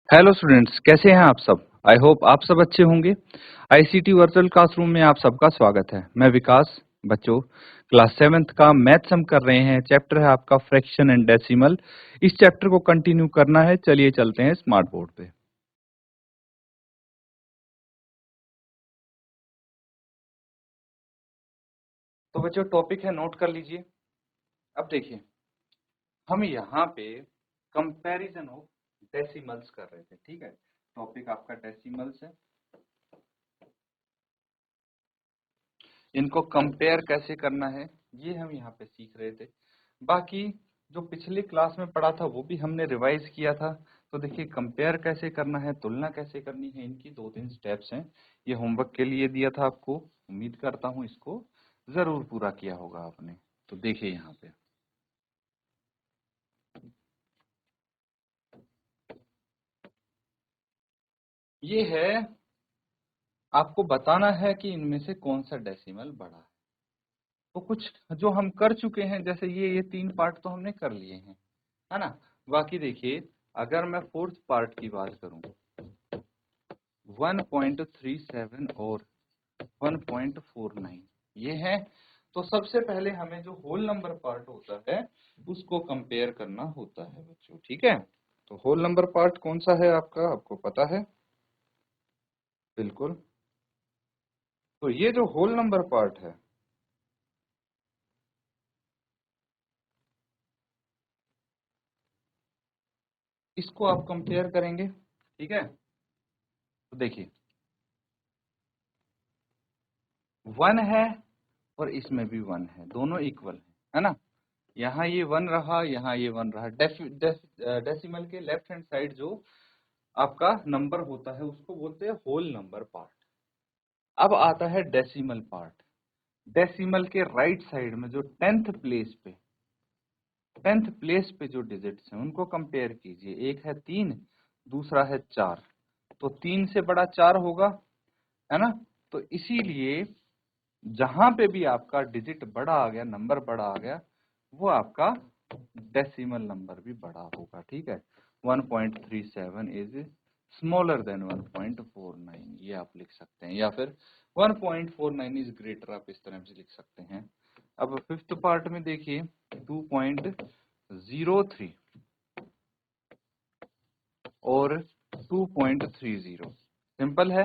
Hello students, कैसे हैं आप सब। आई होप आप सब अच्छे होंगे। आईसीटी वर्चुअल क्लासरूम में आप सबका स्वागत है। मैं विकास। बच्चों, क्लास 7th का मैथ्स हम कर रहे हैं। चैप्टर है आपका फ्रैक्शन एंड डेसिमल। इस चैप्टर को कंटिन्यू करना है। चलिए चलते हैं स्मार्ट बोर्ड पे। तो बच्चों, टॉपिक है, नोट कर लीजिए। अब देखिए, हम यहाँ पे कंपैरिजन ऑफ डेसिमल्स कर रहे थे। ठीक है, टॉपिक आपका डेसिमल्स है। इनको कंपेयर कैसे करना है ये हम यहाँ पे सीख रहे थे। बाकी जो पिछली क्लास में पढ़ा था वो भी हमने रिवाइज किया था। तो देखिए, कंपेयर कैसे करना है, तुलना कैसे करनी है, इनकी 2-3 स्टेप्स हैं। ये होमवर्क के लिए दिया था आपको। उम्मीद करता हूँ इसको जरूर पूरा किया होगा आपने। तो देखिए यहाँ पे ये है, आपको बताना है कि इनमें से कौन सा डेसिमल बड़ा है। तो कुछ जो हम कर चुके हैं, जैसे ये 3 पार्ट तो हमने कर लिए हैं, है ना। बाकी देखिए, अगर मैं फोर्थ पार्ट की बात करूं, 1.37 और 1.49 ये है। तो सबसे पहले हमें जो होल नंबर पार्ट होता है उसको कंपेयर करना होता है बच्चों। ठीक है, तो होल नंबर पार्ट कौन सा है आपका, आपको पता है। बिल्कुल। तो ये जो होल नंबर पार्ट है, इसको आप कंपेयर करेंगे। ठीक है, तो देखिए 1 है और इसमें भी 1 है, दोनों इक्वल है ना। यहाँ ये 1 रहा, यहाँ ये 1 रहा। डेसिमल के लेफ्ट हैंड साइड जो आपका नंबर होता है उसको बोलते हैं होल नंबर पार्ट। अब आता है डेसिमल पार्ट। डेसिमल के राइट साइड में जो 10th प्लेस पे जो डिजिट्स हैं उनको कंपेयर कीजिए। एक है 3, दूसरा है 4। तो 3 से बड़ा 4 होगा, है ना। तो इसीलिए जहां पे भी आपका डिजिट बड़ा आ गया, नंबर बड़ा आ गया, वो आपका डेसिमल नंबर भी बड़ा होगा। ठीक है, 1.37 इज स्मॉलर देन 1.49, ये आप लिख सकते हैं। या फिर 1.49 इज ग्रेटर, आप इस तरह से लिख सकते हैं। अब फिफ्थ पार्ट में देखिए, 2.03 और 2.30। सिंपल है।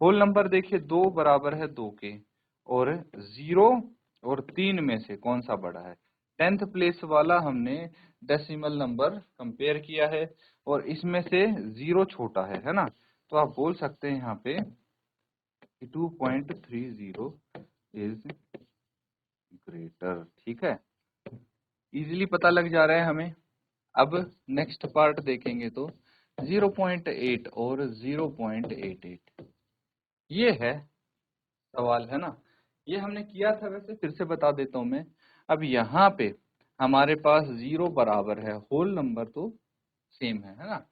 होल नंबर देखिए, 2 बराबर है 2 के, और 0 और 3 में से कौन सा बड़ा है। 10th प्लेस वाला हमने डेसिमल नंबर कंपेयर किया है, और इसमें से 0 छोटा है ना। तो आप बोल सकते हैं यहाँ पे कि 2.30 इज ग्रेटर। ठीक है, इजीली पता लग जा रहा है हमें। अब नेक्स्ट पार्ट देखेंगे तो 0.8 और 0.88, ये है सवाल, है ना। ये हमने किया था, वैसे फिर से बता देता हूं मैं। अब यहाँ पे हमारे पास 0 बराबर है, होल नंबर तो सेम है ना।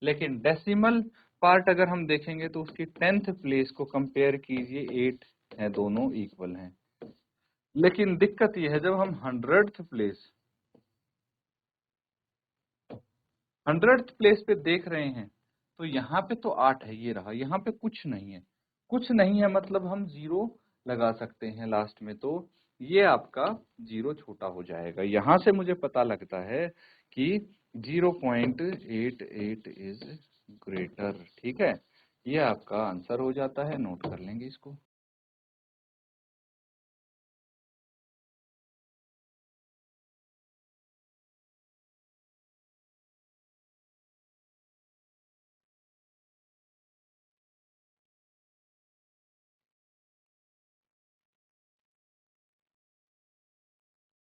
लेकिन डेसिमल पार्ट अगर हम देखेंगे तो उसकी 10th प्लेस को कंपेयर कीजिए, 8 है, दोनों इक्वल हैं। लेकिन दिक्कत ये है, जब हम 100th प्लेस पे देख रहे हैं तो यहाँ पे तो 8 है, ये रहा। यहाँ पे कुछ नहीं है, कुछ नहीं है मतलब हम 0 लगा सकते हैं लास्ट में। तो ये आपका 0 छोटा हो जाएगा। यहाँ से मुझे पता लगता है कि 0.88 इज ग्रेटर। ठीक है, ये आपका आंसर हो जाता है। नोट कर लेंगे इसको।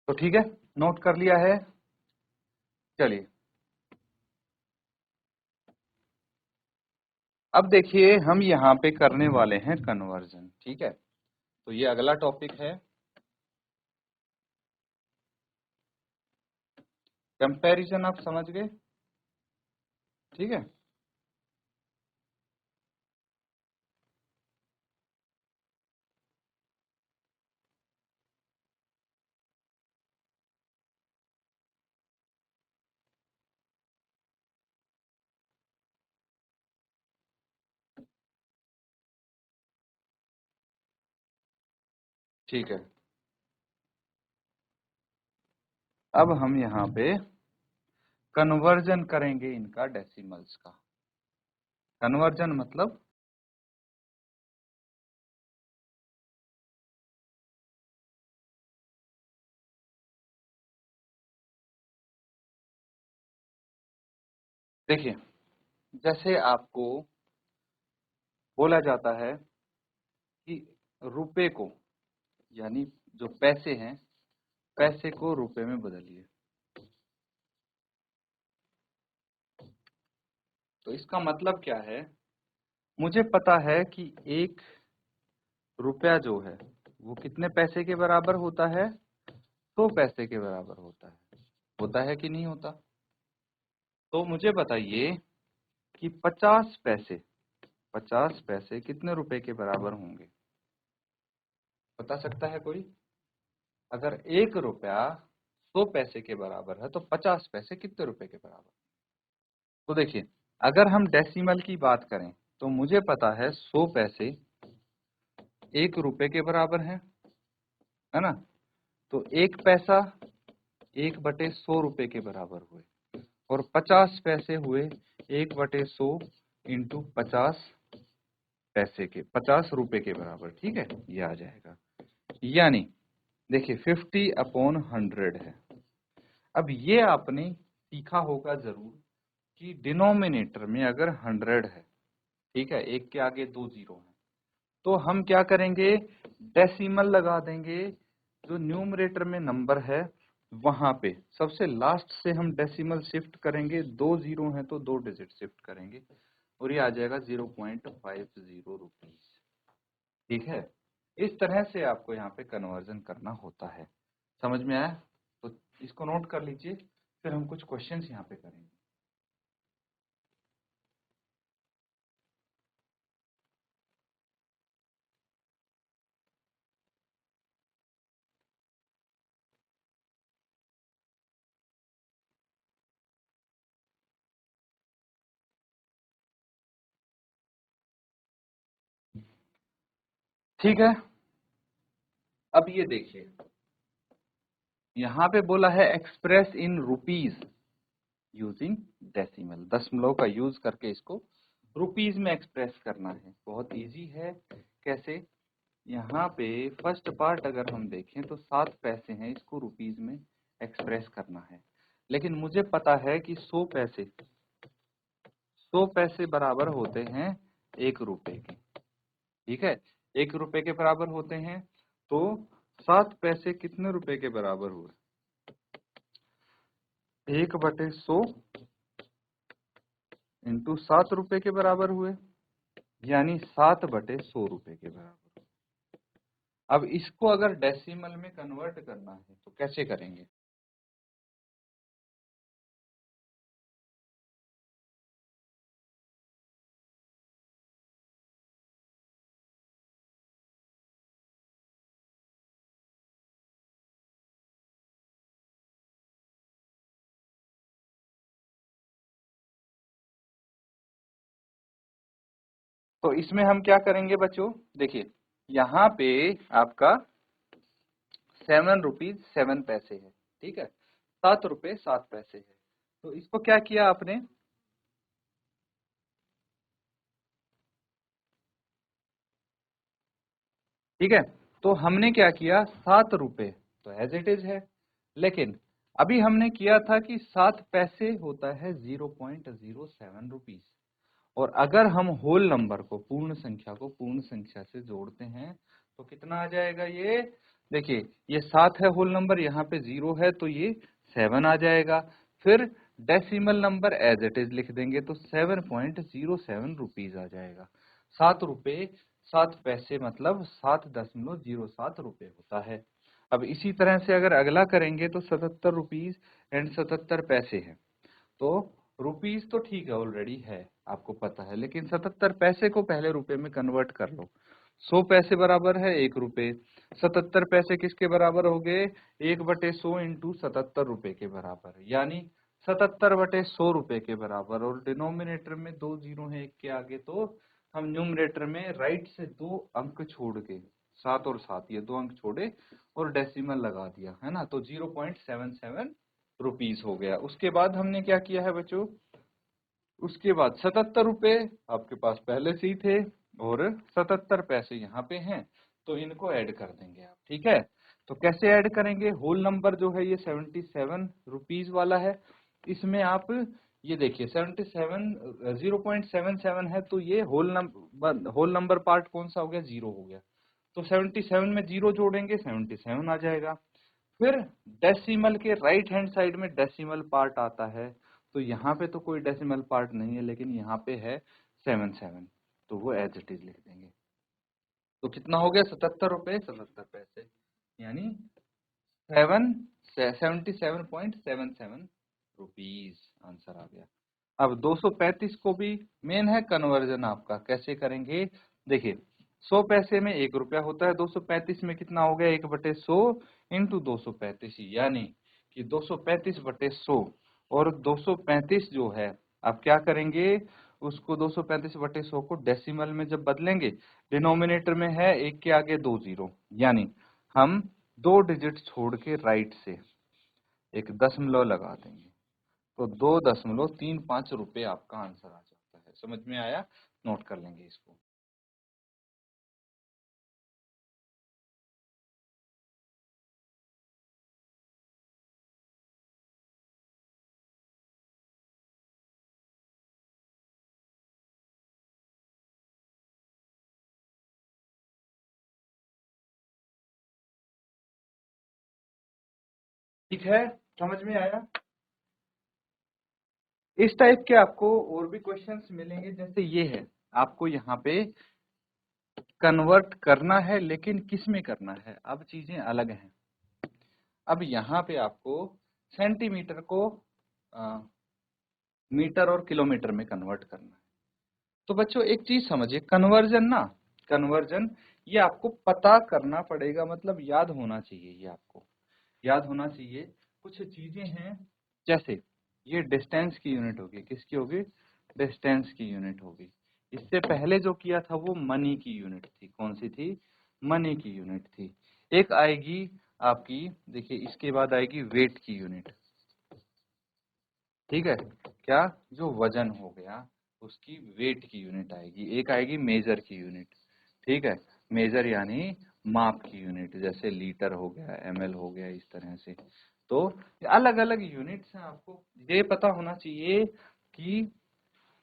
तो ठीक है, नोट कर लिया है। चलिए, अब देखिए, हम यहाँ पे करने वाले हैं कन्वर्जन। ठीक है, तो ये अगला टॉपिक है, कंपैरिजन। आप समझ गए। ठीक है, ठीक है, अब हम यहाँ पे कन्वर्जन करेंगे इनका डेसिमल्स का। कन्वर्जन मतलब देखिए, जैसे आपको बोला जाता है कि रुपए को, यानी जो पैसे हैं, पैसे को रुपए में बदलिए, तो इसका मतलब क्या है, मुझे पता है कि 1 रुपया जो है वो कितने पैसे के बराबर होता है, 100 पैसे के बराबर होता है कि नहीं होता। तो मुझे बताइए कि 50 पैसे कितने रुपए के बराबर होंगे, बता सकता है कोई? अगर 1 रुपया 100 पैसे के बराबर है तो 50 पैसे कितने रुपए के बराबर? तो देखिए, अगर हम डेसिमल की बात करें तो मुझे पता है 100 पैसे 1 रुपए के बराबर है ना। तो 1 पैसा 1/100 रुपए के बराबर हुए, और 50 पैसे हुए 1/100 इंटू 50 पैसे के 50 रुपए के बराबर। ठीक है, ये आ जाएगा, यानी देखिए 50/100 है। अब ये आपने सीखा होगा जरूर कि डिनोमिनेटर में अगर 100 है, ठीक है, एक के आगे 2 जीरो है, तो हम क्या करेंगे, डेसिमल लगा देंगे। जो न्यूमरेटर में नंबर है वहां पे सबसे लास्ट से हम डेसिमल शिफ्ट करेंगे, 2 जीरो है तो 2 डिजिट शिफ्ट करेंगे, और ये आ जाएगा 0.50 रुपीज। ठीक है, इस तरह से आपको यहाँ पे कन्वर्जन करना होता है। समझ में आया? तो इसको नोट कर लीजिए, फिर हम कुछ क्वेश्चंस यहाँ पे करेंगे। ठीक है, अब ये देखिए, यहाँ पे बोला है express in rupees using decimal, दशमलव का यूज करके इसको रुपीज में एक्सप्रेस करना है। बहुत इजी है। कैसे? यहाँ पे फर्स्ट पार्ट अगर हम देखें तो 7 पैसे हैं, इसको रुपीज में एक्सप्रेस करना है, लेकिन मुझे पता है कि 100 पैसे बराबर होते हैं 1 रुपए के। ठीक है, 1 रुपए के बराबर होते हैं, तो 7 पैसे कितने रुपए के बराबर हुए, 1/100 इंटू 7 रुपए के बराबर हुए, यानी 7/100 रुपए के बराबर। अब इसको अगर डेसिमल में कन्वर्ट करना है तो कैसे करेंगे? तो इसमें हम क्या करेंगे बच्चों, देखिए यहाँ पे आपका 7 रुपीज 7 पैसे है, ठीक है, 7 रुपए 7 पैसे है। तो इसको क्या किया आपने, ठीक है, तो हमने क्या किया, 7 रुपए तो एज इट इज है, लेकिन अभी हमने किया था कि 7 पैसे होता है 0.07 रुपीज, और अगर हम होल नंबर को, पूर्ण संख्या को पूर्ण संख्या से जोड़ते हैं तो कितना आ जाएगा, ये देखिए, ये 7 है होल नंबर, यहाँ पे 0 है तो ये 7 आ जाएगा। फिर decimal number as it is लिख देंगे तो 7.07 रुपीज आ जाएगा। 7 रुपए 7 पैसे मतलब 7.07 रुपए होता है। अब इसी तरह से अगर अगला करेंगे तो 77 रुपीज 77 पैसे है। तो रुपीज तो ठीक है, ऑलरेडी है, आपको पता है, लेकिन 77 पैसे को पहले रुपए में कन्वर्ट कर लो। 100 पैसे बराबर है 1 रुपए, 77 पैसे किसके बराबर हो गए, 1/100 इंटू 77 रुपए के बराबर, यानी 77/100 रुपए के बराबर। और डिनोमिनेटर में 2 जीरो है एक के आगे, तो हम न्यूमरेटर में राइट से 2 अंक छोड़ के 7 और 7 ये 2 अंक छोड़े और डेसिमल लगा दिया, है ना, तो 0.77 रुपीज हो गया। उसके बाद हमने क्या किया है बच्चों, उसके बाद 77 रुपए आपके पास पहले से ही थे और 77 पैसे यहाँ पे हैं, तो इनको ऐड कर देंगे आप, ठीक है। तो कैसे ऐड करेंगे, होल नंबर जो है ये 77 रुपीज वाला है, इसमें आप ये देखिए 0.77 है, तो ये होल नंबर पार्ट कौन सा हो गया, 0 हो गया, तो 77 में 0 जोड़ेंगे 77 आ जाएगा। फिर डेसिमल के राइट हैंड साइड में डेसिमल पार्ट आता है, तो यहाँ पे तो कोई डेसिमल पार्ट नहीं है, लेकिन यहाँ पे है 77, तो वो एज इट इज लिख देंगे। तो कितना हो गया, 77 रुपए 77 पैसे, यानी 77.77 रुपीज आंसर आ गया। अब 235 को भी मेन है कन्वर्जन आपका, कैसे करेंगे, देखिए 100 पैसे में 1 रुपया होता है, 235 में कितना हो गया, 1/100 इंटू 235, यानी कि 235/100, और 235 जो है आप क्या करेंगे, उसको 235/100 को डेसिमल में जब बदलेंगे, डिनोमिनेटर में है 1 के आगे 2 जीरो, यानी हम 2 डिजिट छोड़ के राइट से एक दशमलव लगा देंगे, तो 2.35 रुपए आपका आंसर आ जाता है। समझ में आया, नोट कर लेंगे इसको। ठीक है, समझ में आया। इस टाइप के आपको और भी क्वेश्चंस मिलेंगे, जैसे ये है, आपको यहाँ पे कन्वर्ट करना है, लेकिन किस में करना है, अब चीजें अलग हैं। अब यहाँ पे आपको सेंटीमीटर को मीटर और किलोमीटर में कन्वर्ट करना है। तो बच्चों एक चीज समझिए, कन्वर्जन ये आपको पता करना पड़ेगा, मतलब याद होना चाहिए, ये आपको याद होना चाहिए। कुछ चीजें हैं, जैसे ये डिस्टेंस की यूनिट होगी, किसकी होगी, डिस्टेंस की यूनिट होगी। इससे पहले जो किया था वो मनी की यूनिट थी, कौन सी थी, मनी की यूनिट थी। एक आएगी आपकी, देखिए इसके बाद आएगी वेट की यूनिट, ठीक है, क्या, जो वजन हो गया उसकी वेट की यूनिट आएगी। एक आएगी मेजर की यूनिट, ठीक है, मेजर यानी माप की यूनिट, जैसे लीटर हो गया, एमएल हो गया, इस तरह से। तो अलग अलग यूनिट्स हैं, आपको ये पता होना चाहिए कि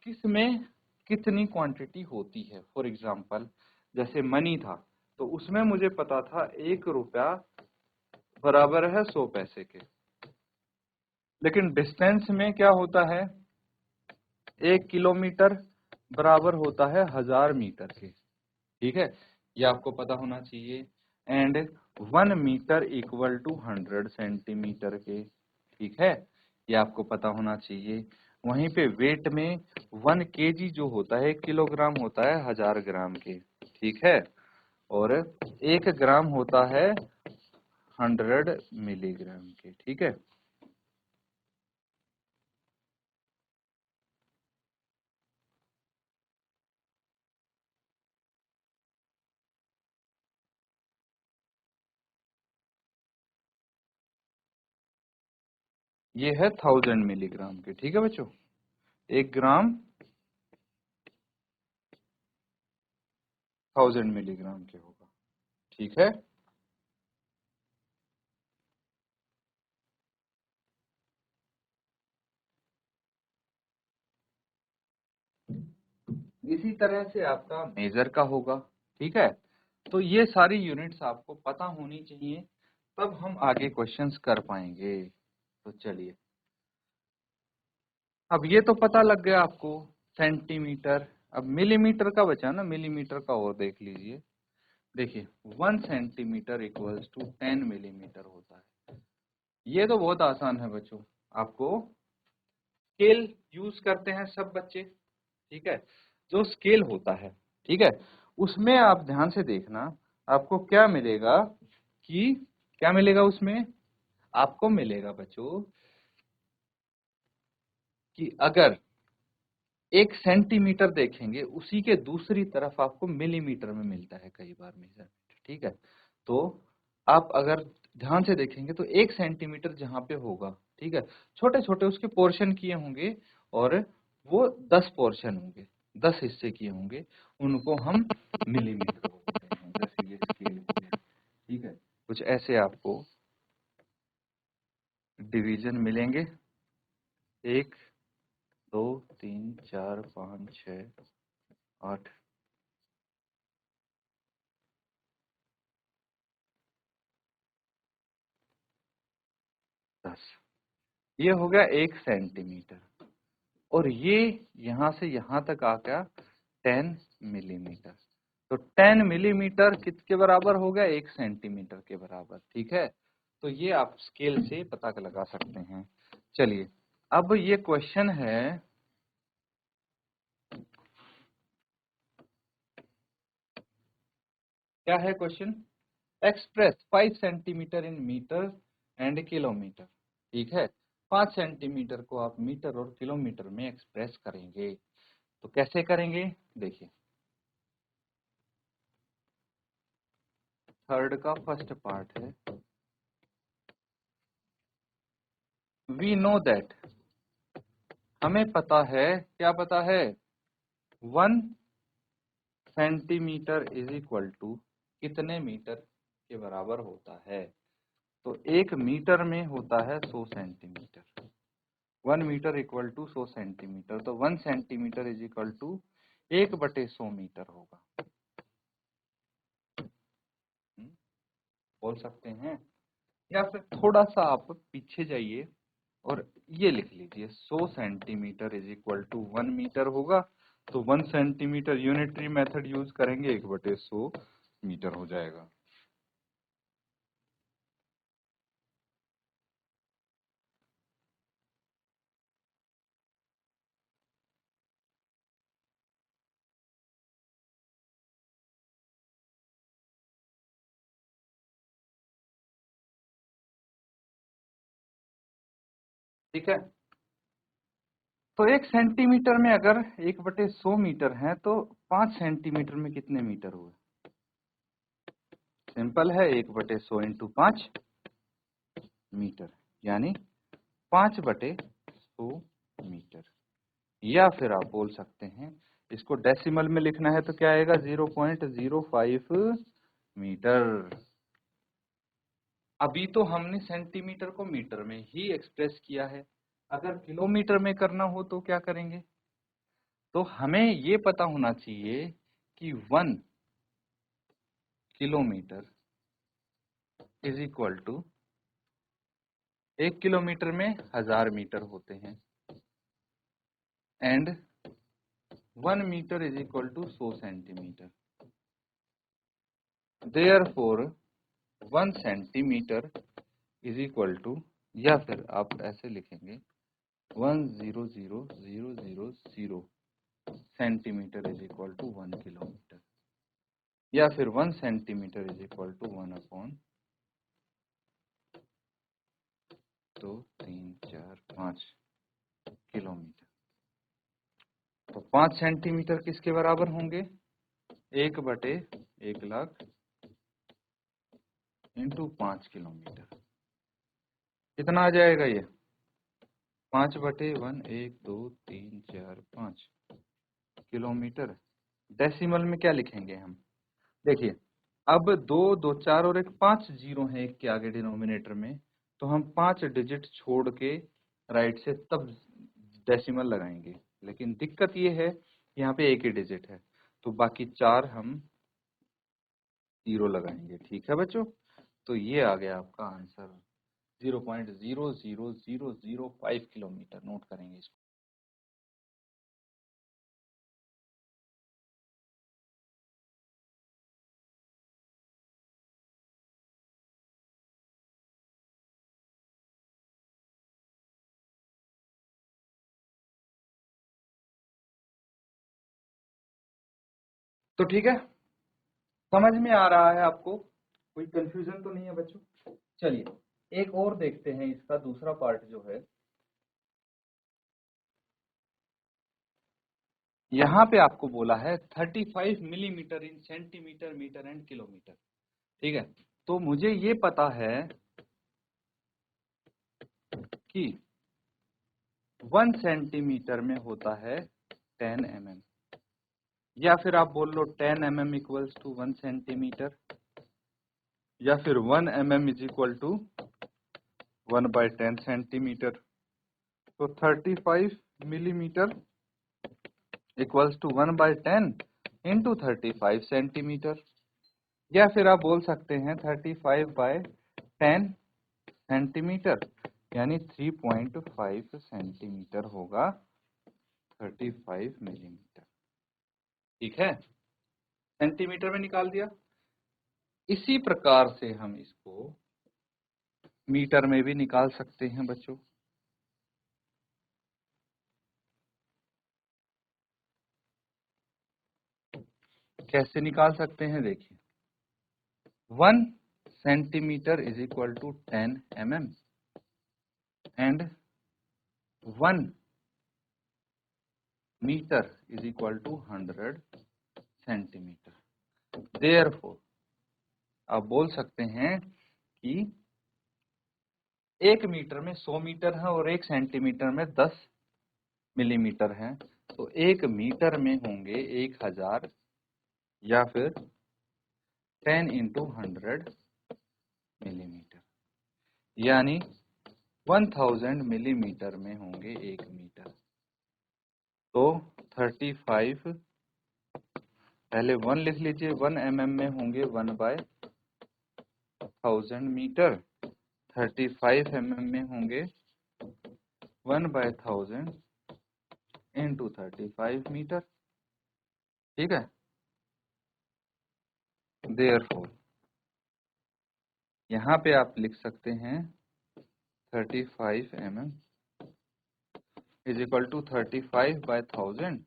किस में कितनी क्वांटिटी होती है। फॉर एग्जांपल जैसे मनी था, तो उसमें मुझे पता था 1 रुपया बराबर है 100 पैसे के, लेकिन डिस्टेंस में क्या होता है, 1 किलोमीटर बराबर होता है 1000 मीटर के, ठीक है, ये आपको पता होना चाहिए। And 1 metre equal to 100 centimetre के, ठीक है, ये आपको पता होना चाहिए। वहीं पे वेट में 1 केजी जो होता है, 1 किलोग्राम होता है 1000 ग्राम के, ठीक है, और 1 ग्राम होता है 100 मिलीग्राम के, ठीक है। ये है 1000 मिलीग्राम के, ठीक है बच्चों, 1 ग्राम 1000 मिलीग्राम के होगा, ठीक है। इसी तरह से आपका मेजर का होगा, ठीक है। तो ये सारी यूनिट्स आपको पता होनी चाहिए, तब हम आगे क्वेश्चंस कर पाएंगे। तो चलिए, अब ये तो पता लग गया आपको सेंटीमीटर। अब मिलीमीटर का बचा ना, मिलीमीटर का और देख लीजिए। देखिए 1 सेंटीमीटर इक्वल्स टू 10 मिलीमीटर होता है। ये तो बहुत आसान है बच्चों, आपको स्केल यूज करते हैं सब बच्चे, ठीक है। जो स्केल होता है, ठीक है, उसमें आप ध्यान से देखना, आपको क्या मिलेगा, कि क्या मिलेगा उसमें, आपको मिलेगा बच्चों कि अगर 1 सेंटीमीटर देखेंगे, उसी के दूसरी तरफ आपको मिलीमीटर में मिलता है कई बार मेजरमेंट, ठीक है। तो आप अगर ध्यान से देखेंगे तो 1 सेंटीमीटर जहाँ पे होगा, ठीक है, छोटे छोटे उसके पोर्शन किए होंगे और वो 10 पोर्शन होंगे, 10 हिस्से किए होंगे, उनको हम मिलीमीटर बोलते हैं। जैसे ये स्केल हो गया, ठीक है, कुछ ऐसे आपको डिवीजन मिलेंगे, 1 2 3 4 5 6 8 10। ये हो गया 1 सेंटीमीटर और ये यहाँ से यहाँ तक आ गया 10 मिलीमीटर। तो 10 मिलीमीटर किसके बराबर हो गया? 1 सेंटीमीटर के बराबर, ठीक है। तो ये आप स्केल से पता लगा सकते हैं। चलिए, अब ये क्वेश्चन है, क्या है question? Express 5 centimetre in metre and kilometre, ठीक है। 5 सेंटीमीटर को आप मीटर और किलोमीटर में एक्सप्रेस करेंगे, तो कैसे करेंगे? देखिए, थर्ड का फर्स्ट पार्ट है, वी नो दैट, हमें पता है, क्या पता है? 1 सेंटीमीटर इज इक्वल टू कितने मीटर के बराबर होता है? तो 1 मीटर में होता है 100 centimetre. 1 metre equal to 100 centimetre, तो 1 centimetre is equal to 1/100 metre होगा। बोल सकते हैं, या फिर थोड़ा सा आप पीछे जाइए और ये लिख लीजिए, 100 centimetre is equal to 1 metre होगा। तो 1 सेंटीमीटर यूनिटरी मेथड यूज करेंगे, 1/100 मीटर हो जाएगा। ठीक है, तो 1 सेंटीमीटर में अगर 1/100 मीटर है तो 5 सेंटीमीटर में कितने मीटर हुए? सिंपल है, 1/100 इंटू 5 मीटर, यानी 5/100 मीटर। या फिर आप बोल सकते हैं, इसको डेसिमल में लिखना है तो क्या आएगा? 0.05 मीटर। अभी तो हमने सेंटीमीटर को मीटर में ही एक्सप्रेस किया है, अगर किलोमीटर में करना हो तो क्या करेंगे? तो हमें ये पता होना चाहिए कि 1 kilometre is equal to, 1 kilometre में 1000 मीटर होते हैं, and 1 metre is equal to 100 centimetre. Therefore 1 centimetre is equal to, या फिर आप ऐसे लिखेंगे, 100,000 centimetre is equal to 1 kilometre, या फिर 1 centimetre is equal to 1/2-3-4-5 kilometre. तो 5 सेंटीमीटर किसके बराबर होंगे? 1/1,00,000 इंटू 5 किलोमीटर। कितना आ जाएगा ये? 5/1, 1 2 3 4 5 किलोमीटर। डेसिमल में क्या लिखेंगे हम? देखिए, अब 2 2 4 और एक 5 जीरो है एक के आगे डिनोमिनेटर में, तो हम 5 डिजिट छोड़ के राइट से तब डेसिमल लगाएंगे। लेकिन दिक्कत ये है, यहाँ पे एक ही डिजिट है, तो बाकी 4 हम जीरो लगाएंगे। ठीक है बच्चों, तो ये आ गया आपका आंसर, 0.00005 किलोमीटर। नोट करेंगे इसको। तो ठीक है, समझ में आ रहा है आपको? कोई कंफ्यूजन तो नहीं है बच्चों? चलिए एक और देखते हैं, इसका दूसरा पार्ट जो है, यहाँ पे आपको बोला है 35 millimetre in centimetre, metre and kilometre. ठीक है, तो मुझे ये पता है कि 1 सेंटीमीटर में होता है 10 mm, या फिर आप बोल लो 10 mm इक्वल्स टू 1 सेंटीमीटर, या फिर 1 mm is equal to 1/10 centimetre. तो 35 millimetre equals to 1/10 into 35 centimetre, या फिर आप बोल सकते हैं 35/10 सेंटीमीटर, यानी 3.5 सेंटीमीटर होगा 35 मिलीमीटर। ठीक है, सेंटीमीटर में निकाल दिया। इसी प्रकार से हम इसको मीटर में भी निकाल सकते हैं बच्चों। कैसे निकाल सकते हैं, देखिए 1 centimetre is equal to 10 mm and 1 metre is equal to 100 centimetre. Therefore आप बोल सकते हैं कि 1 मीटर में 100 मीटर है और 1 सेंटीमीटर में 10 मिलीमीटर है, तो 1 मीटर में होंगे 1000, या फिर 10 इंटू 100 मिलीमीटर, यानी 1000 मिलीमीटर में होंगे 1 मीटर। तो 35, पहले 1 लिख लीजिए, 1 mm में होंगे 1/1000 मीटर, 35 mm में होंगे 1/1000 इंटू 35 मीटर। ठीक है, देयरफॉर यहाँ पे आप लिख सकते हैं 35 mm इज इक्वल टू 35/1000,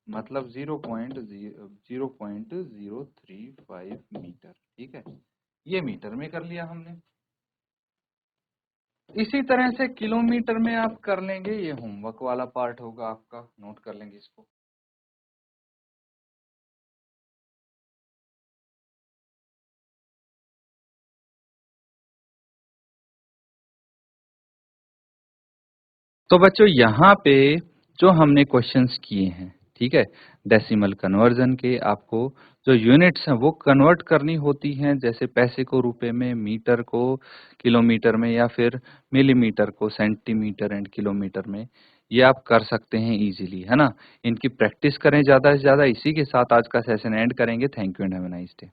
मतलब 0.035 मीटर। ठीक है, ये मीटर में कर लिया हमने। इसी तरह से किलोमीटर में आप कर लेंगे, ये होमवर्क वाला पार्ट होगा आपका, नोट कर लेंगे इसको। तो बच्चों यहाँ पे जो हमने क्वेश्चंस किए हैं, ठीक है, डेसिमल कन्वर्जन के, आपको जो यूनिट्स हैं वो कन्वर्ट करनी होती हैं, जैसे पैसे को रुपए में, मीटर को किलोमीटर में, या फिर मिलीमीटर को सेंटीमीटर एंड किलोमीटर में। ये आप कर सकते हैं इजीली, है ना। इनकी प्रैक्टिस करें ज़्यादा से ज़्यादा। इसी के साथ आज का सेशन एंड करेंगे। Thank you and have a nice day.